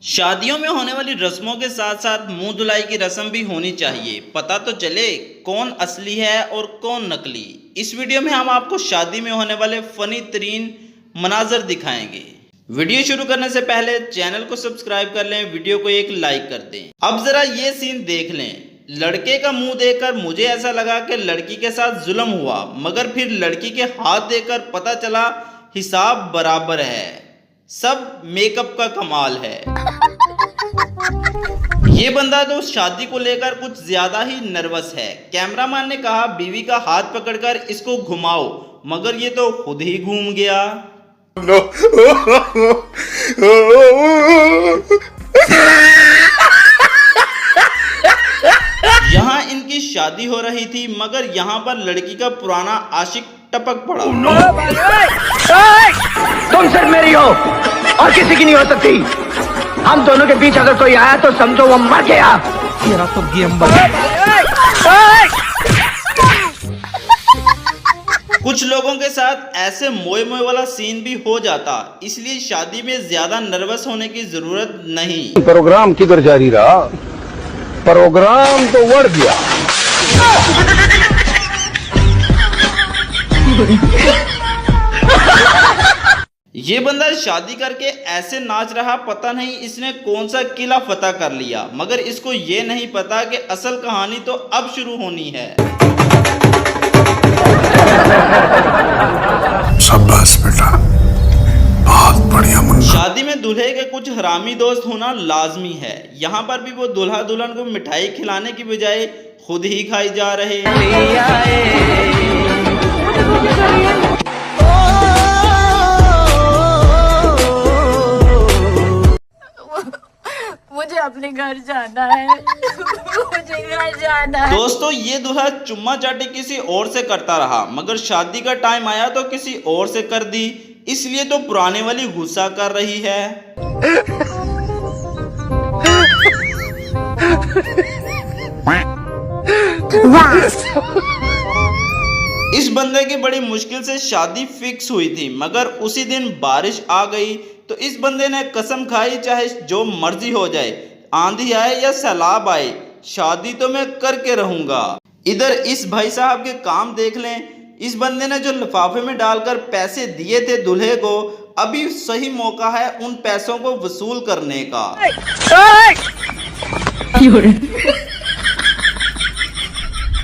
शादियों में होने वाली रस्मों के साथ साथ मुंह धुलाई की रस्म भी होनी चाहिए। पता तो चले कौन असली है और कौन नकली। इस वीडियो में हम आपको शादी में होने वाले फनी तरीन मनाजर दिखाएंगे। वीडियो शुरू करने से पहले चैनल को सब्सक्राइब कर लें, वीडियो को एक लाइक कर दें। अब जरा ये सीन देख लें। लड़के का मुंह देखकर मुझे ऐसा लगा कि लड़की के साथ जुल्म हुआ, मगर फिर लड़की के हाथ देखकर पता चला हिसाब बराबर है। सब मेकअप का कमाल है। ये बंदा तो शादी को लेकर कुछ ज्यादा ही नर्वस है। कैमरामैन ने कहा बीवी का हाथ पकड़कर इसको घुमाओ, मगर ये तो खुद ही घूम गया। No. यहाँ इनकी शादी हो रही थी, मगर यहाँ पर लड़की का पुराना आशिक टपक पड़ा। तुम सिर्फ मेरी हो और किसी की नहीं हो सकती। हम दोनों के बीच अगर कोई आया तो समझो वो मर गया। तेरा तो गेम कुछ लोगों के साथ ऐसे मोए मोए वाला सीन भी हो जाता, इसलिए शादी में ज्यादा नर्वस होने की जरूरत नहीं। प्रोग्राम किधर जारी रहा? प्रोग्राम तो बढ़ गया। ये बंदा शादी करके ऐसे नाच रहा, पता नहीं इसने कौन सा किला फतह कर लिया, मगर इसको ये नहीं पता कि असल कहानी तो अब शुरू होनी है। शाबाश बेटा, बहुत बढ़िया मुन्ना। शादी में दूल्हे के कुछ हरामी दोस्त होना लाजमी है। यहाँ पर भी वो दूल्हा दुल्हन को मिठाई खिलाने की बजाय खुद ही खाई जा रहे। मुझे अपने घर जाना है। मुझे घर जाना है। दोस्तों, ये दूल्हा चुम्मा चाटी किसी और से करता रहा, मगर शादी का टाइम आया तो किसी और से कर दी, इसलिए तो पुराने वाली गुस्सा कर रही है। इस बंदे की बड़ी मुश्किल से शादी फिक्स हुई थी, मगर उसी दिन बारिश आ गई तो इस बंदे ने कसम खाई चाहे जो मर्जी हो जाए, आंधी आए या सैलाब आए, शादी तो मैं करके रहूंगा। इधर इस भाई साहब के काम देख लें। इस बंदे ने जो लिफाफे में डालकर पैसे दिए थे दूल्हे को, अभी सही मौका है उन पैसों को वसूल करने का।